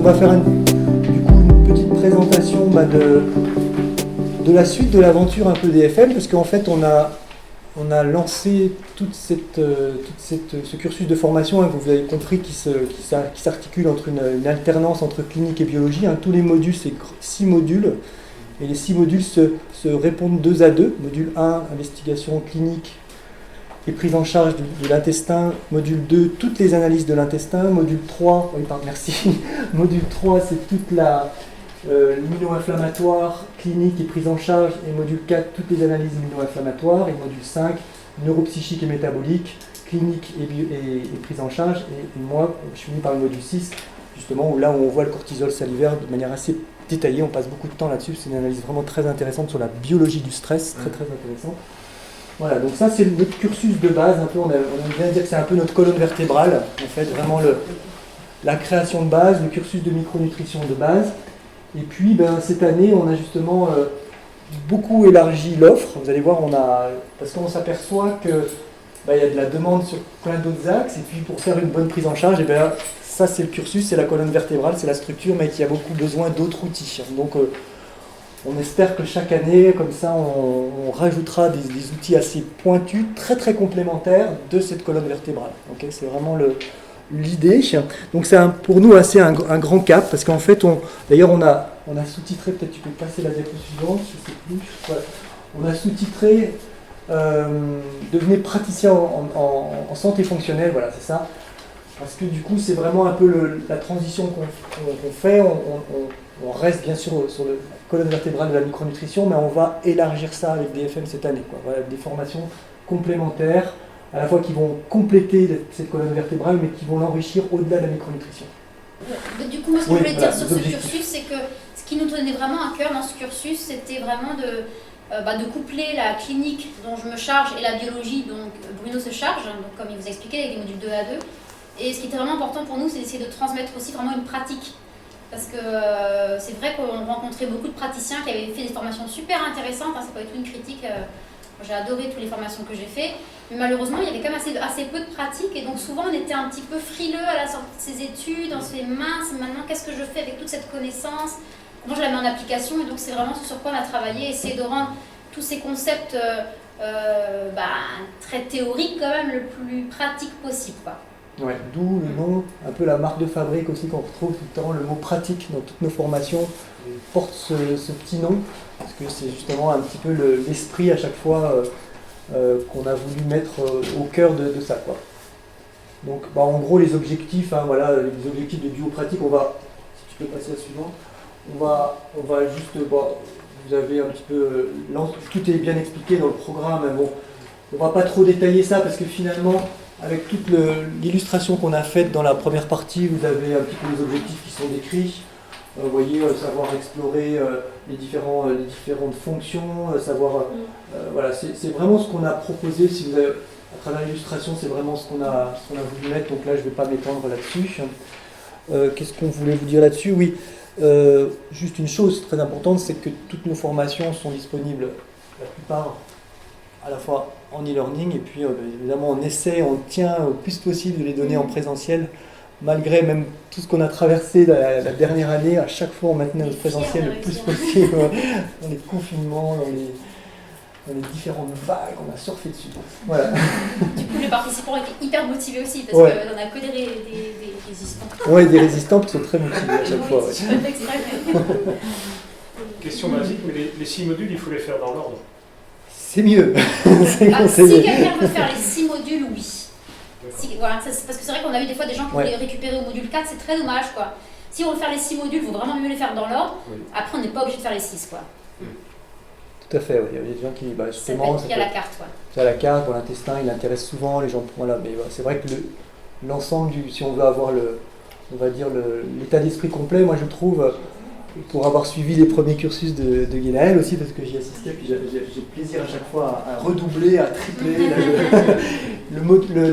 va faire du coup une petite présentation de la suite de l'aventure un peu DFM, parce qu'en fait on a lancé tout ce cursus de formation, hein, que vous avez compris, qui s'articule entre une alternance entre clinique et biologie. Hein. Tous les modules, c'est 6 modules, et les 6 modules se répondent 2 à 2. Module 1, investigation clinique et prise en charge de l'intestin. Module 2, toutes les analyses de l'intestin. Module 3, oui, pardon, merci. Module 3, c'est toute l'immuno-inflammatoire, clinique et prise en charge. Et module 4, toutes les analyses immuno-inflammatoires. Et module 5, neuropsychique et métabolique, clinique et prise en charge. Et moi, je suis venu par le module 6, justement, où on voit le cortisol salivaire de manière assez détaillée. On passe beaucoup de temps là-dessus. C'est une analyse vraiment très intéressante sur la biologie du stress, très très intéressante. Voilà, donc ça c'est notre cursus de base, un peu, on vient de dire que c'est un peu notre colonne vertébrale, en fait, vraiment la création de base, le cursus de micronutrition de base. Et puis cette année, on a justement beaucoup élargi l'offre. Vous allez voir, parce qu'on s'aperçoit que il y a de la demande sur plein d'autres axes, et puis pour faire une bonne prise en charge, ça c'est le cursus, c'est la colonne vertébrale, c'est la structure, mais qui a beaucoup besoin d'autres outils. Donc on espère que chaque année, comme ça, on rajoutera des outils assez pointus, très très complémentaires de cette colonne vertébrale. Okay, c'est vraiment l'idée. Donc c'est pour nous assez un grand cap, parce qu'en fait, d'ailleurs on a sous-titré, peut-être tu peux passer la diapo suivante, je sais plus. Voilà. On a sous-titré devenez praticien en santé fonctionnelle, voilà, c'est ça. Parce que du coup, c'est vraiment un peu la transition qu'on fait. On reste bien sûr sur la colonne vertébrale de la micronutrition, mais on va élargir ça avec DFM cette année. Voilà, des formations complémentaires, à la fois qui vont compléter cette colonne vertébrale, mais qui vont l'enrichir au-delà de la micronutrition. Du coup, moi, ce que je voulais dire sur ce cursus, c'est que ce qui nous tenait vraiment à cœur dans ce cursus, c'était vraiment de coupler la clinique dont je me charge et la biologie dont Bruno se charge, donc comme il vous a expliqué, avec des modules 2 à 2. Et ce qui était vraiment important pour nous, c'est d'essayer de transmettre aussi vraiment une pratique. Parce que c'est vrai qu'on rencontrait beaucoup de praticiens qui avaient fait des formations super intéressantes, hein, c'est pas du tout une critique, j'ai adoré toutes les formations que j'ai faites, mais malheureusement il y avait quand même assez peu de pratique, et donc souvent on était un petit peu frileux à la sortie de ces études, on se fait mince, maintenant qu'est-ce que je fais avec toute cette connaissance, comment je la mets en application, et donc c'est vraiment ce sur quoi on a travaillé, essayer de rendre tous ces concepts très théoriques quand même le plus pratique possible, quoi. Ouais, d'où le nom, un peu la marque de fabrique aussi qu'on retrouve tout le temps, le mot pratique dans toutes nos formations porte ce petit nom, parce que c'est justement un petit peu l'esprit à chaque fois qu'on a voulu mettre au cœur de ça, quoi. Donc en gros les objectifs, hein, voilà, les objectifs de duo-pratique, si tu peux passer à la suivante, on va juste, vous avez un petit peu, tout est bien expliqué dans le programme, mais bon, on va pas trop détailler ça parce que finalement, avec toute l'illustration qu'on a faite dans la première partie, vous avez un petit peu les objectifs qui sont décrits. Vous voyez, savoir explorer les différentes fonctions, voilà, c'est vraiment ce qu'on a proposé. Si vous avez, à travers l'illustration, c'est vraiment ce qu'on a voulu mettre. Donc là, je ne vais pas m'étendre là-dessus. Qu'est-ce qu'on voulait vous dire là-dessus? Oui, juste une chose très importante, c'est que toutes nos formations sont disponibles, la plupart, à la fois en e-learning, et puis évidemment on tient au plus possible de les donner en présentiel, malgré même tout ce qu'on a traversé la dernière année. À chaque fois on maintenait notre présentiel le plus possible dans les confinements, dans les différentes vagues, on a surfé dessus. Voilà. Du coup les participants étaient hyper motivés aussi, parce qu'on n'a que des résistants. Oui, des résistants qui sont très motivés à chaque fois. Question basique, mais les 6 modules, il faut les faire dans l'ordre. C'est mieux. Si quelqu'un veut faire les 6 modules, oui. Voilà, parce que c'est vrai qu'on a eu des fois des gens qui voulaient récupérer au module 4, c'est très dommage, quoi. Si on veut faire les 6 modules, il vaut vraiment mieux les faire dans l'ordre. Après, on n'est pas obligé de faire les 6, quoi. Tout à fait, oui. Il y a des gens qui, justement... Il y a la carte, quoi. C'est à la carte, l'intestin, il intéresse souvent les gens. Voilà, mais c'est vrai que l'ensemble si on veut avoir l'état d'esprit complet, moi je trouve... Pour avoir suivi les premiers cursus de Guénaël aussi, parce que j'y assistais, puis j'ai plaisir à chaque fois à redoubler, à tripler.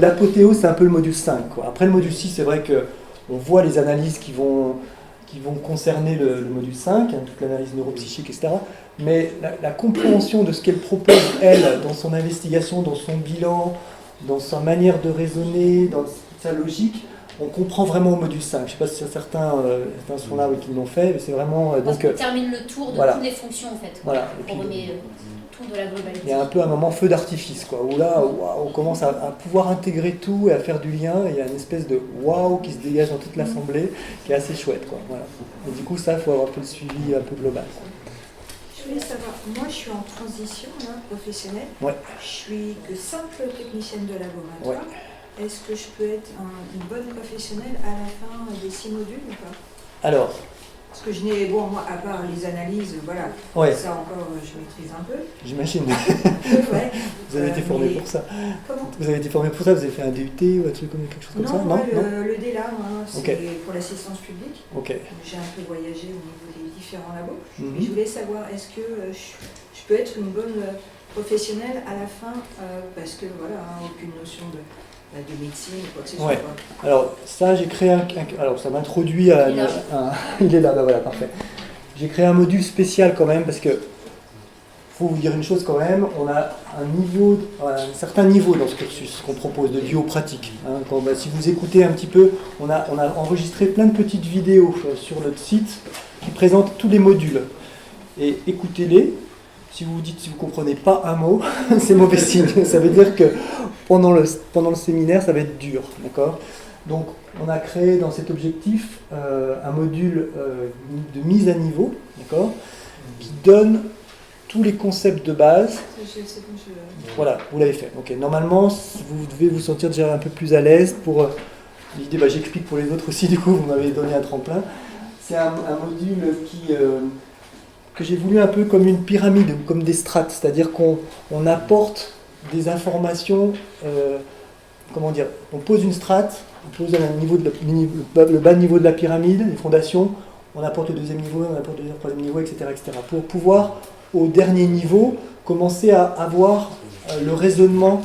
L'apothéose, c'est un peu le module 5, quoi. Après le module 6, c'est vrai qu'on voit les analyses qui vont concerner le module 5, hein, toute l'analyse neuropsychique, etc. Mais la compréhension de ce qu'elle propose, elle, dans son investigation, dans son bilan, dans sa manière de raisonner, dans sa logique, on comprend vraiment au module 5. Je ne sais pas si certains sont là qui l'ont fait, mais c'est vraiment... Parce qu'on termine le tour de toutes les fonctions en fait. Voilà. On remet tout de la globalité. Il y a un peu un moment feu d'artifice, quoi, où là, on commence à pouvoir intégrer tout et à faire du lien, et il y a une espèce de waouh qui se dégage dans toute l'assemblée, qui est assez chouette, quoi. Voilà. Et du coup, ça, il faut avoir un peu le suivi un peu global, quoi. Je voulais savoir, moi je suis en transition là, professionnelle, Ouais. Je suis que simple technicienne de laboratoire. Ouais. Est-ce que je peux être une bonne professionnelle à la fin des 6 modules ou pas? Alors, parce que je n'ai, bon, moi, à part les analyses, voilà, ça encore, je maîtrise un peu. J'imagine. Ouais. Vous avez été formé pour ça. Comment? Vous avez été formé pour ça? Vous avez fait un DUT ou un truc comme quelque chose comme ça? Non, le DELA, c'est pour l'assistance publique. Okay. J'ai un peu voyagé au niveau des différents labos. Mais je voulais savoir, est-ce que je peux être une bonne professionnelle à la fin, parce que voilà, aucune notion de médecine ou quoi que ce soit. Alors ça, j'ai créé alors ça m'introduit à il est là, bah voilà, parfait. J'ai créé un module spécial quand même parce que faut vous dire une chose quand même, on a un certain niveau dans ce cursus qu'on propose de biopratique. Hein, si vous écoutez un petit peu, on a enregistré plein de petites vidéos sur notre site qui présentent tous les modules. Et écoutez-les. Si vous vous dites, si vous ne comprenez pas un mot, c'est mauvais signe. Ça veut dire que pendant le séminaire, ça va être dur. D'accord ? Donc, on a créé dans cet objectif un module de mise à niveau, d'accord, qui donne tous les concepts de base. Voilà, vous l'avez fait. Okay. Normalement, vous devez vous sentir déjà un peu plus à l'aise pour l'idée. J'explique pour les autres aussi, du coup, vous m'avez donné un tremplin. C'est un module que j'ai voulu un peu comme une pyramide, comme des strates, c'est-à-dire qu'on apporte des informations, on pose une strate, on pose le bas niveau de la pyramide, les fondations, on apporte le deuxième niveau, on apporte le troisième niveau, etc., pour pouvoir, au dernier niveau, commencer à avoir le raisonnement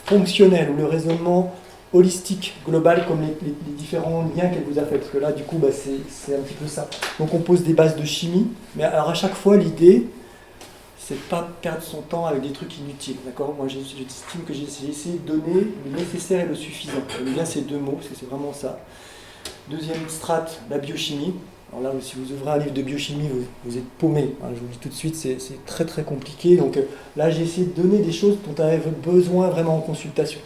fonctionnel, ou le raisonnement holistique, global, comme les différents liens qu'elle vous a fait, parce que là, du coup, c'est un petit peu ça. Donc on pose des bases de chimie, mais alors à chaque fois, l'idée, c'est de ne pas perdre son temps avec des trucs inutiles, d'accord? Moi, j'estime que j'ai essayé de donner le nécessaire et le suffisant. J'aime bien ces deux mots, parce que c'est vraiment ça. Deuxième strate, la biochimie. Alors là, si vous ouvrez un livre de biochimie, vous êtes paumé. Hein, je vous dis tout de suite, c'est très très compliqué. Donc là, j'ai essayé de donner des choses dont on avait besoin vraiment en consultation.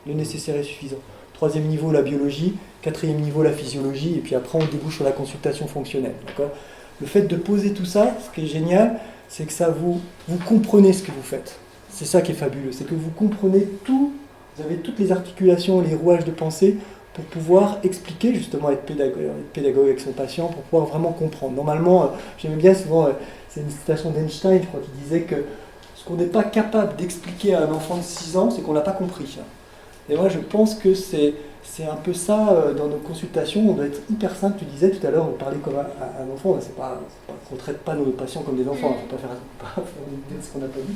Le nécessaire est suffisant. Troisième niveau, la biologie. Quatrième niveau, la physiologie. Et puis après, on débouche sur la consultation fonctionnelle. D'accord ? Le fait de poser tout ça, ce qui est génial, c'est que ça vous comprenez ce que vous faites. C'est ça qui est fabuleux. C'est que vous comprenez tout. Vous avez toutes les articulations, les rouages de pensée pour pouvoir expliquer, justement, être pédagogue avec son patient, pour pouvoir vraiment comprendre. Normalement, j'aimais bien souvent, c'est une citation d'Einstein, je crois, qui disait que ce qu'on n'est pas capable d'expliquer à un enfant de 6 ans, c'est qu'on n'a pas compris. Et moi, je pense que c'est un peu ça dans nos consultations. On doit être hyper simple. Tu disais tout à l'heure, on parlait comme un enfant. On ne traite pas nos patients comme des enfants. Il ne faut pas faire ce qu'on n'a pas dit.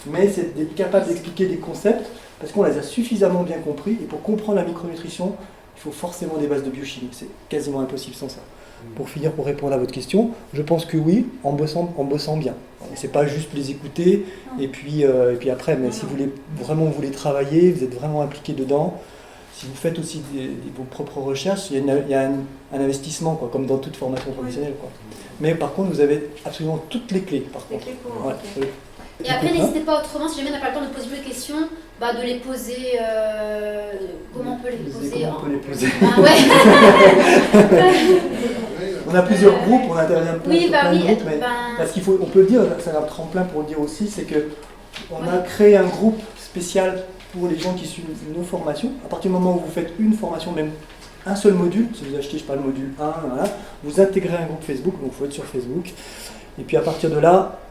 Mais c'est d'être capable d'expliquer des concepts parce qu'on les a suffisamment bien compris. Et pour comprendre la micronutrition, il faut forcément des bases de biochimie. C'est quasiment impossible sans ça. Pour finir, pour répondre à votre question, je pense que oui, en bossant bien. C'est pas juste les écouter et puis après, mais si vous voulez travailler, vous êtes vraiment impliqué dedans. Si vous faites aussi vos propres recherches, il y a un investissement, quoi, comme dans toute formation professionnelle. Quoi. Mais par contre, vous avez absolument toutes les clés. Par contre. Okay. Et après, n'hésitez pas autrement, si jamais on n'a pas le temps de poser plus de questions, de les poser. Comment on peut les poser? Comment on peut les poser ouais. On a plusieurs groupes, on intervient plein de groupes, mais parce on peut le dire, c'est un tremplin pour le dire aussi, c'est que on a créé un groupe spécial pour les gens qui suivent nos formations. À partir du moment où vous faites une formation, même un seul module, si vous achetez, le module 1, voilà, vous intégrez un groupe Facebook, donc il faut être sur Facebook, et puis à partir de là,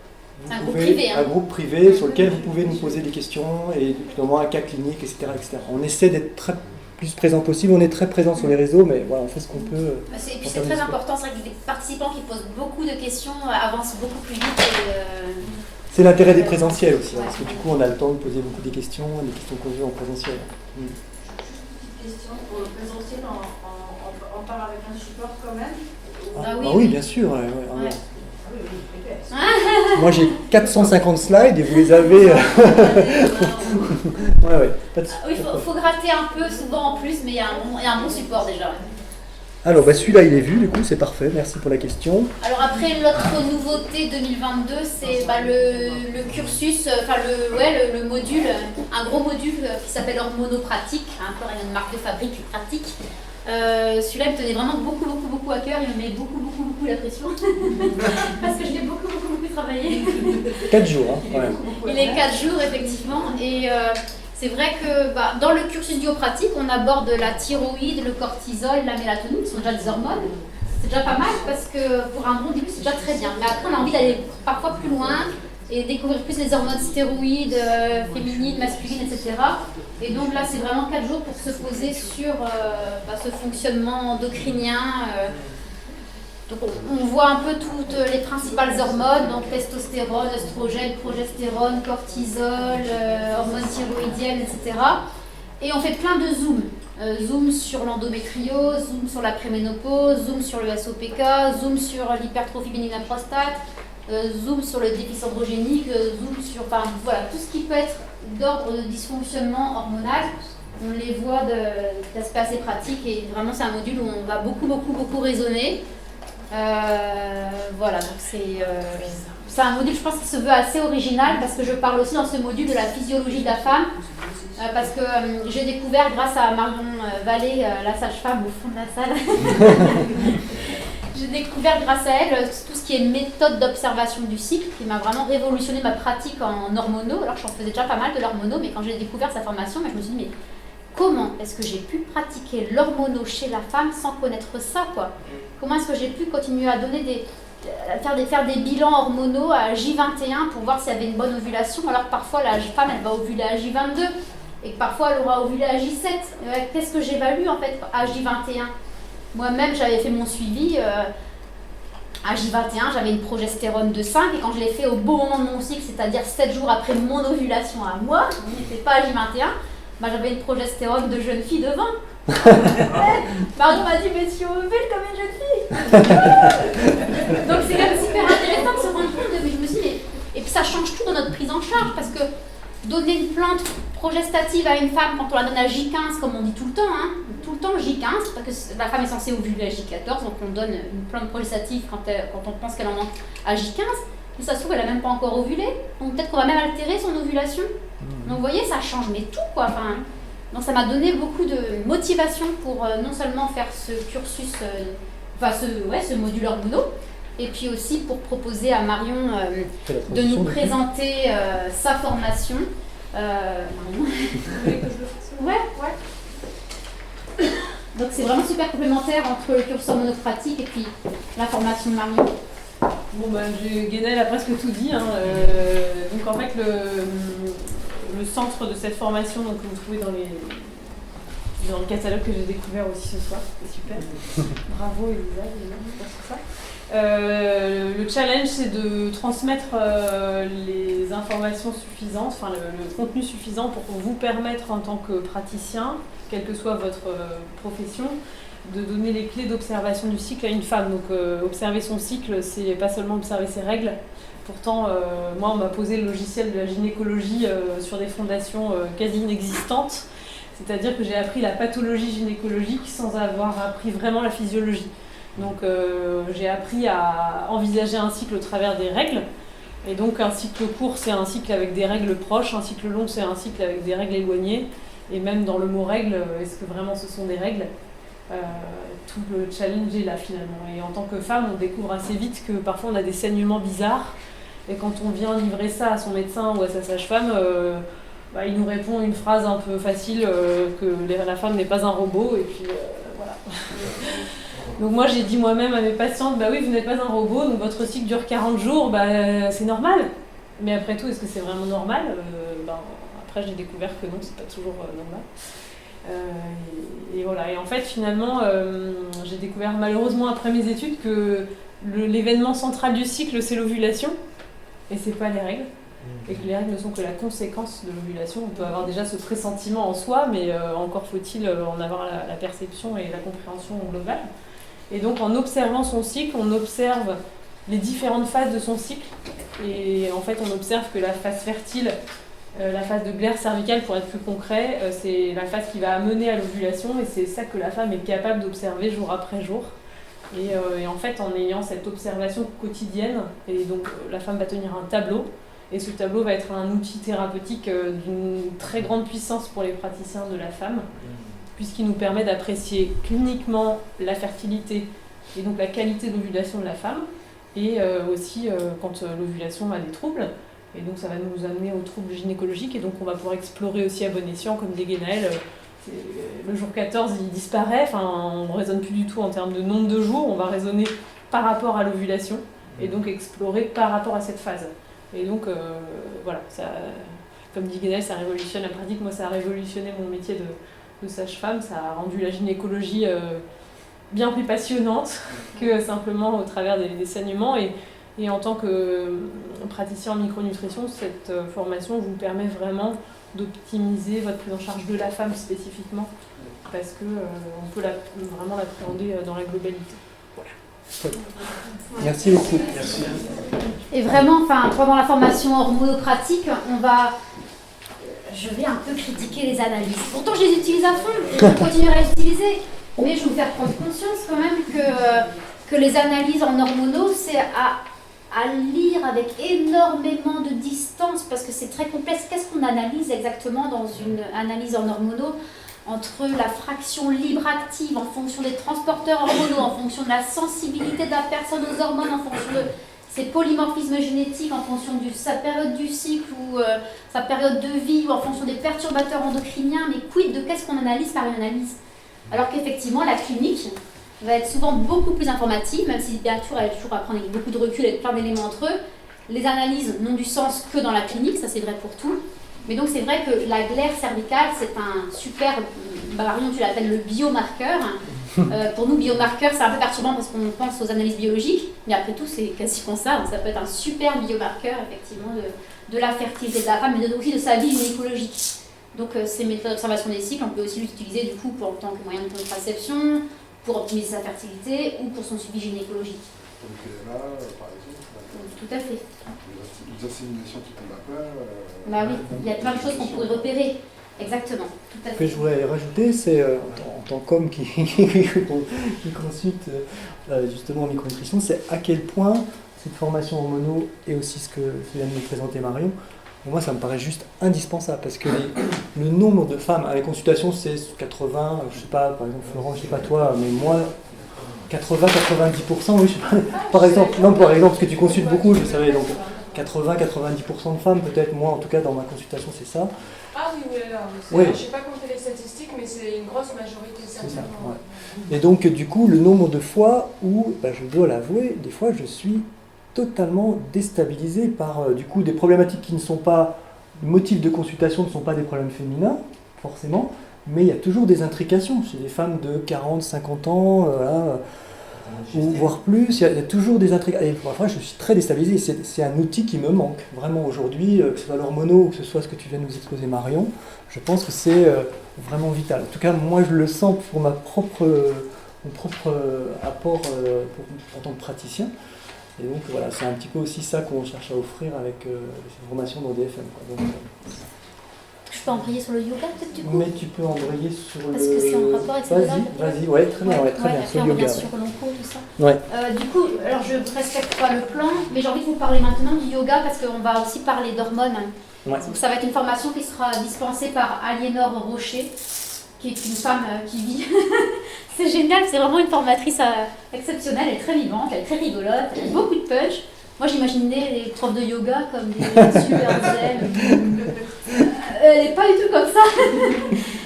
un groupe privé sur lequel vous pouvez nous poser des questions, et notamment un cas clinique, etc. On essaie d'être plus présent possible, on est très présent sur les réseaux, mais voilà, on fait ce qu'on peut. Et puis c'est très important, c'est vrai que les participants qui posent beaucoup de questions avancent beaucoup plus vite. C'est l'intérêt des présentiels aussi, parce que du coup on a le temps de poser beaucoup de questions posées en présentiel. Juste une petite question, pour le présentiel, on part avec un support quand même? Oui, bien sûr. Moi j'ai 450 slides et vous les avez. Ouais. Il faut gratter un peu, souvent en plus, mais il y a un bon support déjà. Alors, celui-là, il est vu, du coup, c'est parfait. Merci pour la question. Alors après, l'autre nouveauté 2022, c'est le cursus, le module, un gros module qui s'appelle Hormonopratique, encore une marque de fabrique pratique. Celui-là, il me tenait vraiment beaucoup à cœur, il me met beaucoup la pression, parce que je l'ai beaucoup travaillé. 4 jours, hein. Ouais. Il est 4 jours, effectivement, et c'est vrai que dans le cursus biopratique, on aborde la thyroïde, le cortisol, la mélatonine, qui sont déjà des hormones. C'est déjà pas mal parce que pour un bon début, c'est déjà très bien. Mais après, on a envie d'aller parfois plus loin et découvrir plus les hormones stéroïdes, féminines, masculines, etc. Et donc là, c'est vraiment 4 jours pour se poser sur ce fonctionnement endocrinien. Donc on voit un peu toutes les principales hormones, donc testostérone, oestrogène, progestérone, cortisol, hormones thyroïdiennes, etc. Et on fait plein de zooms. Zoom sur l'endométriose, zoom sur la préménopause, zoom sur le SOPK, zoom sur l'hypertrophie bénigne de la prostate, zoom sur le déficit androgénique, zoom sur tout ce qui peut être d'ordre de dysfonctionnement hormonal. On les voit d'aspect assez pratique et vraiment c'est un module où on va beaucoup raisonner. Donc c'est un module, je pense, qui se veut assez original parce que je parle aussi dans ce module de la physiologie de la femme parce que j'ai découvert grâce à Marion Vallée, la sage-femme au fond de la salle, j'ai découvert grâce à elle tout ce qui est méthode d'observation du cycle qui m'a vraiment révolutionné ma pratique en hormonaux. Alors j'en faisais déjà pas mal de l'hormono, mais quand j'ai découvert sa formation, je me suis dit mais comment est-ce que j'ai pu pratiquer l'hormono chez la femme sans connaître ça, quoi? Comment est-ce que j'ai pu continuer à donner faire des bilans hormonaux à J21 pour voir s'il y avait une bonne ovulation, alors que parfois la femme elle va ovuler à J22 et que parfois elle aura ovulé à J7. Qu'est-ce que j'évalue en fait à J21? Moi-même j'avais fait mon suivi à J21, j'avais une progestérone de 5 et quand je l'ai fait au bon moment de mon cycle, c'est-à-dire 7 jours après mon ovulation à moi, je n'étais pas à J21. J'avais une progestérone de jeune fille de 20. Marion m'a dit, mais tu ovules comme une jeune fille. Donc c'est quand même super intéressant de se rendre compte de, mais je me suis dit, et puis ça change tout dans notre prise en charge parce que donner une plante progestative à une femme quand on la donne à J15, comme on dit tout le temps J15, parce que la femme est censée ovuler à J14, donc on donne une plante progestative quand on pense qu'elle en manque à J15. Mais ça se trouve, elle n'a même pas encore ovulé. Donc peut-être qu'on va même altérer son ovulation. Donc vous voyez, ça change, mais tout quoi. Donc ça m'a donné beaucoup de motivation pour non seulement faire ce cursus, ce module hormonaux, et puis aussi pour proposer à Marion de nous présenter sa formation. Marion, vous voulez que je le fasse? Ouais. Donc c'est vraiment super complémentaire entre le cursus hormonopratique et puis la formation de Marion. Bon Guénel a presque tout dit. Donc en fait le centre de cette formation que vous trouvez dans le catalogue que j'ai découvert aussi ce soir, c'est super. Bravo Elisa, pour ça. Le challenge c'est de transmettre les informations suffisantes, le contenu suffisant pour vous permettre en tant que praticien, quelle que soit votre profession, de donner les clés d'observation du cycle à une femme. Donc observer son cycle, c'est pas seulement observer ses règles. Pourtant, moi, on m'a posé le logiciel de la gynécologie sur des fondations quasi inexistantes. C'est-à-dire que j'ai appris la pathologie gynécologique sans avoir appris vraiment la physiologie. Donc j'ai appris à envisager un cycle au travers des règles. Et donc un cycle court, c'est un cycle avec des règles proches. Un cycle long, c'est un cycle avec des règles éloignées. Et même dans le mot règles, est-ce que vraiment ce sont des règles ? Tout le challenge est là finalement. Et en tant que femme, on découvre assez vite que parfois on a des saignements bizarres. Et quand on vient livrer ça à son médecin ou à sa sage-femme, il nous répond une phrase un peu facile que la femme n'est pas un robot. Et puis voilà. Donc moi j'ai dit moi-même à mes patientes, oui vous n'êtes pas un robot, donc votre cycle dure 40 jours, c'est normal. Mais après tout, est-ce que c'est vraiment normal ? Après j'ai découvert que non, c'est pas toujours normal. Et voilà. Et en fait, finalement, j'ai découvert malheureusement après mes études que l'événement central du cycle, c'est l'ovulation, et c'est pas les règles. Et que les règles ne sont que la conséquence de l'ovulation. On peut avoir déjà ce pressentiment en soi, mais encore faut-il en avoir la perception et la compréhension globale. Et donc, en observant son cycle, on observe les différentes phases de son cycle. Et en fait, on observe que la phase fertile, La phase de glaire cervicale, pour être plus concret, c'est la phase qui va amener à l'ovulation et c'est ça que la femme est capable d'observer jour après jour. Et en fait, en ayant cette observation quotidienne, et donc la femme va tenir un tableau, et ce tableau va être un outil thérapeutique d'une très grande puissance pour les praticiens de la femme, puisqu'il nous permet d'apprécier cliniquement la fertilité et donc la qualité d'ovulation de la femme, et aussi quand l'ovulation a des troubles. Et donc ça va nous amener aux troubles gynécologiques, et donc on va pouvoir explorer aussi à bon escient, comme dit Guénaëlle, le jour 14 il disparaît, enfin on ne raisonne plus du tout en termes de nombre de jours, on va raisonner par rapport à l'ovulation, et donc explorer par rapport à cette phase. Et donc voilà, ça, comme dit Guénaëlle, ça révolutionne la pratique. Moi ça a révolutionné mon métier de sage-femme, ça a rendu la gynécologie bien plus passionnante que simplement au travers des saignements. Et en tant que praticien en micronutrition, cette formation vous permet vraiment d'optimiser votre prise en charge de la femme spécifiquement, parce qu'on peut vraiment l'appréhender dans la globalité. Voilà. Merci beaucoup. Merci. Et vraiment, pendant la formation hormonopratique, je vais un peu critiquer les analyses. Pourtant, je les utilise à fond et je continuerai à les utiliser. Mais je vais vous faire prendre conscience quand même que les analyses en hormonaux, c'est à lire avec énormément de distance parce que c'est très complexe. Qu'est-ce qu'on analyse exactement dans une analyse en hormonaux? Entre la fraction libre active en fonction des transporteurs hormonaux, en fonction de la sensibilité de la personne aux hormones, en fonction de ses polymorphismes génétiques, en fonction de sa période du cycle ou sa période de vie, ou en fonction des perturbateurs endocriniens. Mais quid de qu'est-ce qu'on analyse par une analyse? Alors qu'effectivement, la clinique va être souvent beaucoup plus informative, même si bien sûr elle est toujours à prendre avec beaucoup de recul et plein d'éléments entre eux. Les analyses n'ont du sens que dans la clinique, ça c'est vrai pour tout. Mais donc c'est vrai que la glaire cervicale, c'est un super, Marion tu l'appelles le biomarqueur. Pour nous, biomarqueur, c'est un peu perturbant parce qu'on pense aux analyses biologiques, mais après tout c'est quasiment ça. Donc ça peut être un super biomarqueur effectivement de la fertilité de la femme, mais aussi de sa vie gynécologique. Donc ces méthodes d'observation des cycles, on peut aussi l'utiliser du coup en tant que moyen de contraception, pour optimiser sa fertilité ou pour son suivi gynécologique. Donc là, par exemple, tout à fait. Les inséminations qui tombent à plat. Bah oui, il y a plein de choses qu'on pourrait repérer. Exactement, tout à fait. Ce que je voudrais rajouter, c'est en tant qu'homme qui consulte justement en micronutrition, c'est à quel point cette formation hormonaux et aussi ce que vient de nous présenter Marion, pour moi ça me paraît juste indispensable parce que le nombre de femmes à la consultation c'est 80, je sais pas, par exemple Florent, je sais pas toi, mais moi 80-90%, oui, je sais pas, par exemple, parce que tu consultes beaucoup, je savais, donc 80-90% de femmes peut-être, moi en tout cas dans ma consultation c'est ça. Ah oui, alors, oui. Je ne sais pas compter les statistiques, mais c'est une grosse majorité certainement. C'est ça, ouais. Et donc du coup, le nombre de fois où, je dois l'avouer, des fois je suis totalement déstabilisé par du coup des problématiques qui ne sont pas, le motif de consultation ne sont pas des problèmes féminins, forcément, mais il y a toujours des intrications chez les femmes de 40-50 ans, ou voire plus, il y a toujours des intrications. Et parfois je suis très déstabilisé, c'est un outil qui me manque vraiment aujourd'hui, que ce soit l'hormono ou que ce soit ce que tu viens de nous exposer Marion, je pense que c'est vraiment vital. En tout cas, moi je le sens pour mon propre apport en tant que praticien. Et donc voilà, c'est un petit peu aussi ça qu'on cherche à offrir avec cette formation dans DFM. Je peux embrayer sur le yoga peut-être du coup? Mais tu peux embrayer sur Parce que c'est en rapport avec ce yoga. Vas-y, ouais, très bien, sur le yoga. Sur l'onco, tout ça. Ouais. Du coup, alors je ne respecte pas le plan, mais j'ai envie de vous parler maintenant du yoga parce qu'on va aussi parler d'hormones. Ouais. Donc ça va être une formation qui sera dispensée par Aliénor Rocher, qui est une femme qui vit. C'est génial, c'est vraiment une formatrice exceptionnelle, elle est très vivante, elle est très rigolote, elle a beaucoup de punch. Moi j'imaginais les profs de yoga comme des super zen. Elle n'est pas du tout comme ça,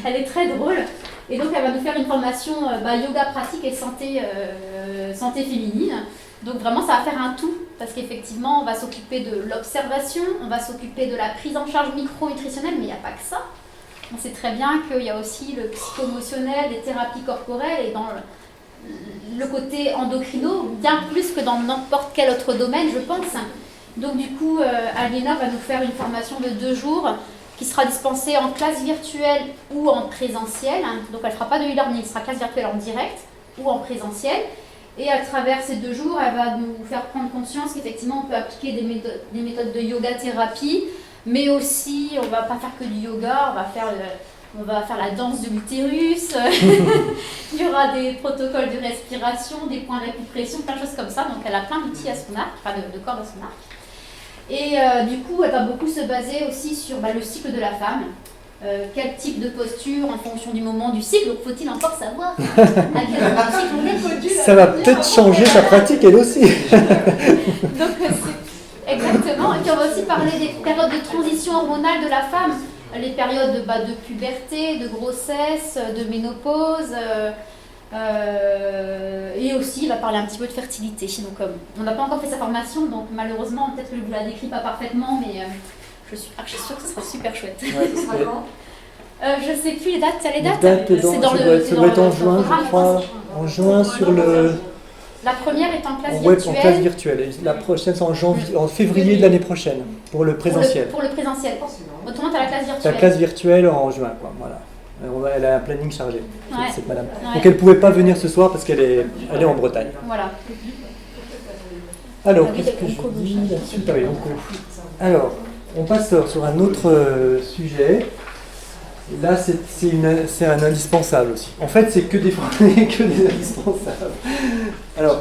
elle est très drôle. Et donc elle va nous faire une formation yoga pratique et santé féminine. Donc vraiment ça va faire un tout, parce qu'effectivement on va s'occuper de l'observation, on va s'occuper de la prise en charge micro-nutritionnelle, mais il n'y a pas que ça. On sait très bien qu'il y a aussi le psychomotionnel, les thérapies corporelles et dans le côté endocrino, bien plus que dans n'importe quel autre domaine, je pense. Donc du coup, Aliénor va nous faire une formation de 2 jours qui sera dispensée en classe virtuelle ou en présentiel. Donc elle ne fera pas de e-learning, ce sera classe virtuelle en direct ou en présentiel. Et à travers ces 2 jours, elle va nous faire prendre conscience qu'effectivement on peut appliquer des méthodes de yoga thérapie Mais aussi, on va pas faire que du yoga, on va faire la danse de l'utérus. Il y aura des protocoles de respiration, des points d'acupression, plein de choses comme ça. Donc elle a plein d'outils à son arc, enfin de cordes à son arc. Et du coup, elle va beaucoup se baser aussi sur le cycle de la femme. Quel type de posture en fonction du moment du cycle. Donc faut-il encore savoir à quel moment du cycle on est. Ça va peut-être changer sa pratique elle aussi. Donc c'est exactement. Et puis on va aussi parler des périodes de transition hormonale de la femme. Les périodes de puberté, de grossesse, de ménopause. Et aussi, il va parler un petit peu de fertilité. Donc, on n'a pas encore fait sa formation, donc malheureusement, peut-être que je ne vous la décris pas parfaitement, mais je suis archi sûre que ce sera super chouette. Ouais, ce sera quand je ne sais plus les dates. C'est doit être en juin, je crois. En juin sur le... La première est en classe virtuelle. En classe virtuelle. La prochaine, c'est en février de l'année prochaine, pour le présentiel. Pour le présentiel. Autrement, tu as la classe virtuelle. La classe virtuelle en juin, quoi. Voilà. Elle a un planning chargé, cette madame. Ouais. Donc elle ne pouvait pas venir ce soir parce qu'elle est en Bretagne. Voilà. Alors, qu'est-ce que je dis là-dessus? Alors, on passe sur un autre sujet. Là, c'est un indispensable aussi. En fait, c'est que des indispensables. Alors,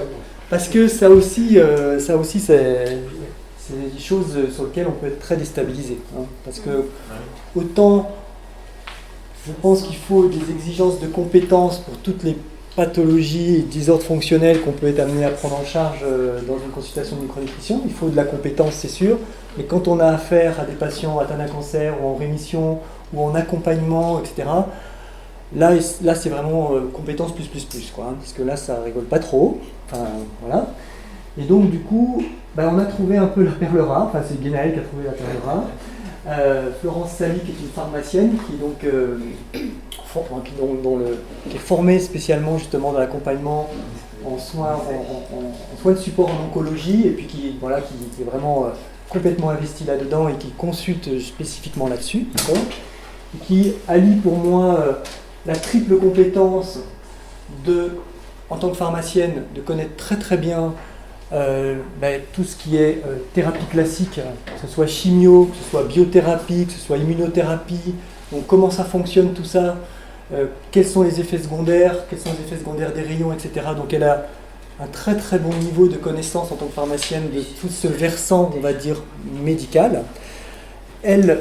parce que ça aussi c'est des choses sur lesquelles on peut être très déstabilisé. Hein, parce que autant, je pense qu'il faut des exigences de compétences pour toutes les pathologies et désordres fonctionnels qu'on peut être amené à prendre en charge dans une consultation de micronutrition. Il faut de la compétence, c'est sûr. Mais quand on a affaire à des patients atteints d'un cancer ou en rémission ou en accompagnement, etc., là c'est vraiment compétence plus, quoi, hein, parce que là, ça rigole pas trop. Enfin, voilà. Et donc, du coup, on a trouvé un peu la perle rare. Enfin, c'est Guénaël qui a trouvé la perle rare. Florence Sally, qui est une pharmacienne, qui est formée spécialement justement dans l'accompagnement en soins de support en oncologie, et puis qui est vraiment complètement investie là-dedans et qui consulte spécifiquement là-dessus, et qui allie pour moi la triple compétence en tant que pharmacienne, de connaître très très bien tout ce qui est thérapie classique, que ce soit chimio, que ce soit biothérapie, que ce soit immunothérapie, donc comment ça fonctionne tout ça, quels sont les effets secondaires, des rayons, etc. Donc elle a un très très bon niveau de connaissance en tant que pharmacienne de tout ce versant, on va dire, médical. Elle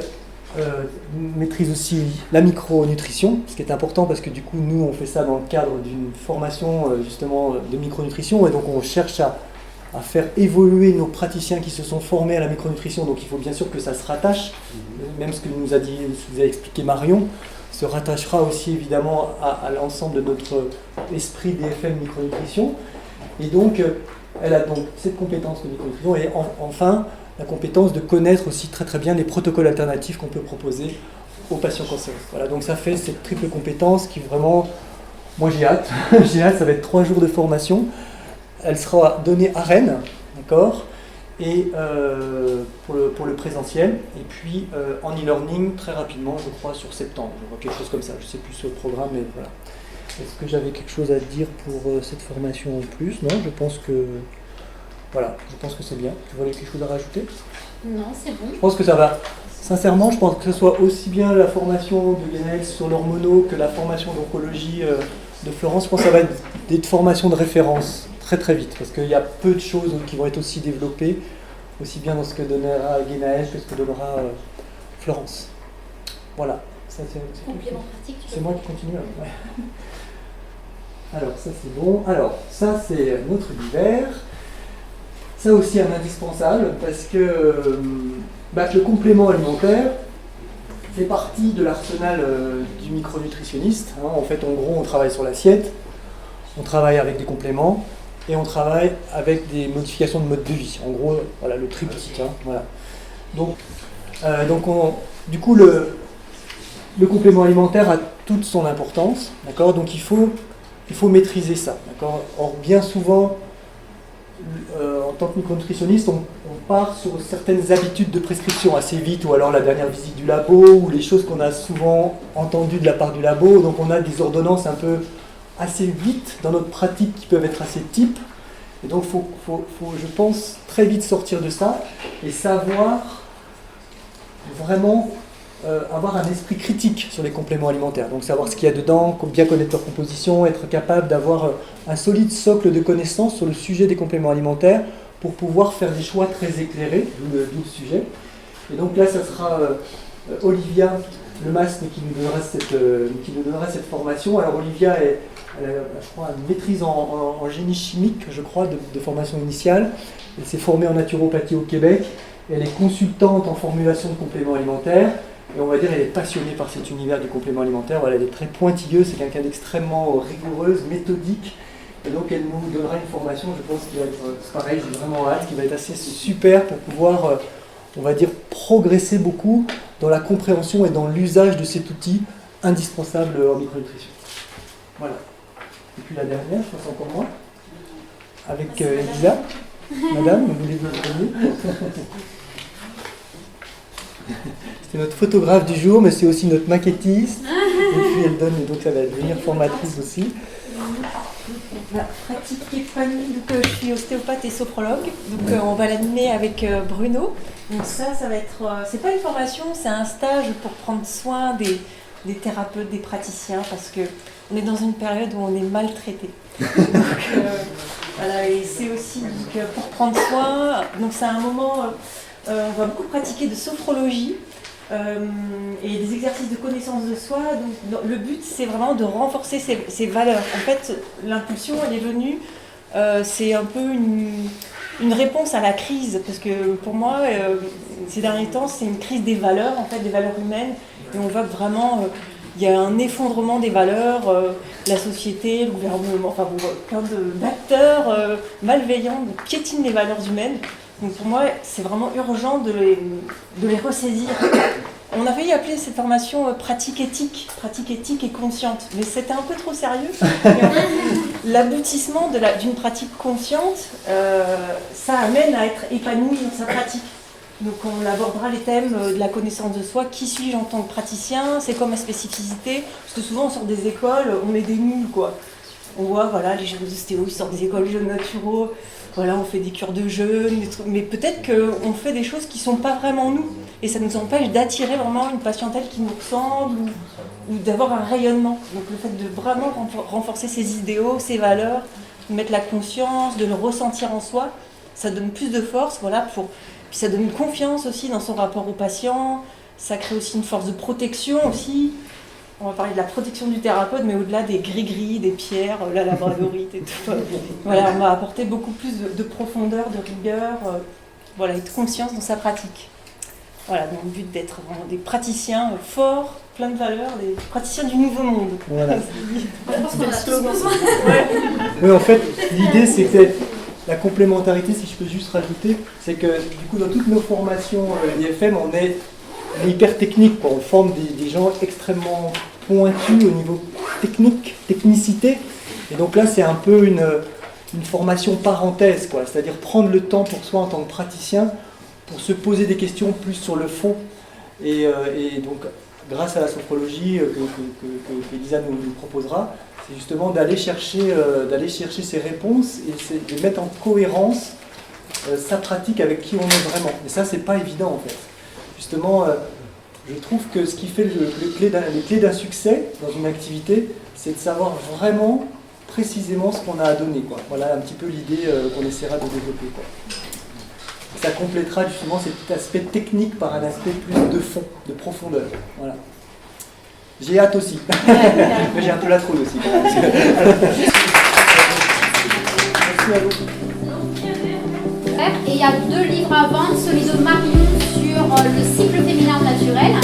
maîtrise aussi la micronutrition, ce qui est important parce que du coup nous on fait ça dans le cadre d'une formation justement de micronutrition, et donc on cherche à faire évoluer nos praticiens qui se sont formés à la micronutrition, donc il faut bien sûr que ça se rattache, même ce que nous a expliqué Marion, se rattachera aussi évidemment à l'ensemble de notre esprit BFM micronutrition, et donc elle a donc cette compétence de micronutrition, et enfin la compétence de connaître aussi très très bien les protocoles alternatifs qu'on peut proposer aux patients cancéreux. Voilà, donc ça fait cette triple compétence qui vraiment, moi j'ai hâte, ça va être 3 jours de formation. Elle sera donnée à Rennes, d'accord, et pour le présentiel, et puis en e-learning très rapidement, je crois, sur septembre, quelque chose comme ça, je ne sais plus sur le programme, mais voilà. Est-ce que j'avais quelque chose à dire pour cette formation en plus? Non, je pense que c'est bien. Tu voulais quelque chose à rajouter? Non, c'est bon. Je pense que ça va. Sincèrement, je pense que ce soit aussi bien la formation de Guénaël sur l'hormono que la formation d'oncologie de Florence. Je pense que ça va être des formations de référence très très vite, parce qu'il y a peu de choses qui vont être aussi développées, aussi bien dans ce que donnera Guénaël que ce que donnera Florence. Voilà. Ça, complément pratique. C'est moi qui continue. Ouais. Alors ça c'est bon. Alors ça c'est notre univers. Ça aussi un indispensable, parce que le complément alimentaire fait partie de l'arsenal du micronutritionniste. Hein. En fait, en gros, on travaille sur l'assiette, on travaille avec des compléments, et on travaille avec des modifications de mode de vie. En gros, voilà le triptyque. Hein, voilà. Donc du coup, le complément alimentaire a toute son importance, d'accord. Donc il faut maîtriser ça, d'accord. Or, bien souvent, en tant que micronutritionniste, on part sur certaines habitudes de prescription assez vite, ou alors la dernière visite du labo, ou les choses qu'on a souvent entendues de la part du labo. Donc on a des ordonnances un peu assez vite dans notre pratique qui peuvent être assez types. Et donc il faut, je pense, très vite sortir de ça et savoir vraiment avoir un esprit critique sur les compléments alimentaires. Donc savoir ce qu'il y a dedans, bien connaître leur composition, être capable d'avoir un solide socle de connaissances sur le sujet des compléments alimentaires pour pouvoir faire des choix très éclairés, d'où le sujet. Et donc là, ça sera Olivia Lemasne qui nous donnera cette formation. Alors Olivia, elle a, je crois, une maîtrise en génie chimique, je crois, de formation initiale. Elle s'est formée en naturopathie au Québec. Elle est consultante en formulation de compléments alimentaires. Et on va dire qu'elle est passionnée par cet univers du complément alimentaire. Voilà, elle est très pointilleuse, c'est quelqu'un d'extrêmement rigoureuse, méthodique. Et donc elle nous donnera une formation, je pense, qui va être pareil, j'ai vraiment hâte, qui va être assez super pour pouvoir, on va dire, progresser beaucoup dans la compréhension et dans l'usage de cet outil indispensable en micronutrition. Voilà. Et puis la dernière, je pense encore moi, avec Elisa. Madame, vous voulez vous venir? C'est notre photographe du jour, mais c'est aussi notre maquettiste. Et puis elle donne, donc ça va devenir formatrice aussi. Pratique épanouie, donc je suis ostéopathe et sophrologue, donc on va l'animer avec Bruno. Donc ça va être, c'est pas une formation, c'est un stage pour prendre soin des thérapeutes, des praticiens, parce que on est dans une période où on est maltraité. Donc voilà, et c'est aussi donc, pour prendre soin. Donc c'est un moment, on va beaucoup pratiquer de sophrologie. Et des exercices de connaissance de soi. Donc, le but, c'est vraiment de renforcer ces valeurs. En fait, l'impulsion, elle est venue, c'est un peu une réponse à la crise, parce que pour moi, ces derniers temps, c'est une crise des valeurs, en fait, des valeurs humaines, et on voit que vraiment, il y a un effondrement des valeurs, la société, le gouvernement, enfin, plein d'acteurs malveillants piétinent les valeurs humaines. Donc pour moi, c'est vraiment urgent de les ressaisir. On a failli appeler cette formation pratique éthique et consciente, mais c'était un peu trop sérieux. Et en fait, l'aboutissement d'une pratique consciente, ça amène à être épanoui dans sa pratique. Donc on abordera les thèmes de la connaissance de soi, qui suis-je en tant que praticien, c'est quoi ma spécificité, parce que souvent on sort des écoles, on est des nuls quoi. On voit, voilà, les jeunes ostéos, ils sortent des écoles jeunes naturaux, voilà, on fait des cures de jeûne, mais peut-être qu'on fait des choses qui ne sont pas vraiment nous. Et ça nous empêche d'attirer vraiment une patientèle qui nous ressemble ou d'avoir un rayonnement. Donc le fait de vraiment renforcer ses idéaux, ses valeurs, de mettre la conscience, de le ressentir en soi, ça donne plus de force, voilà, puis ça donne une confiance aussi dans son rapport au patient, ça crée aussi une force de protection aussi. On va parler de la protection du thérapeute, mais au-delà des gris-gris, des pierres, la labradorite et tout. Voilà, on va apporter beaucoup plus de profondeur, de rigueur, voilà, et de conscience dans sa pratique. Voilà, dans le but d'être vraiment des praticiens forts, plein de valeurs, des praticiens du nouveau monde. Voilà. Je pense qu'on a tous besoin. Oui, en fait, l'idée, c'est que la complémentarité, si je peux juste rajouter, c'est que du coup, dans toutes nos formations IFM, on est hyper technique, quoi. On forme des gens extrêmement pointus au niveau technicité. Et donc là, c'est un peu une formation parenthèse, quoi. C'est-à-dire prendre le temps pour soi en tant que praticien pour se poser des questions plus sur le fond. Et donc, grâce à la sophrologie que Elisa nous proposera, c'est justement d'aller chercher ces réponses et de mettre en cohérence sa pratique avec qui on est vraiment. Et ça, c'est pas évident, en fait. Justement, je trouve que ce qui fait les clés d'un succès dans une activité, c'est de savoir vraiment précisément ce qu'on a à donner, quoi. Voilà un petit peu l'idée qu'on essaiera de développer, quoi. Ça complétera justement cet aspect technique par un aspect plus de fond, de profondeur. Voilà. J'ai hâte aussi. Mais j'ai un peu la trouille aussi. Merci à vous. Et il y a 2 livres à vendre, celui de Marion sur le cycle féminin naturel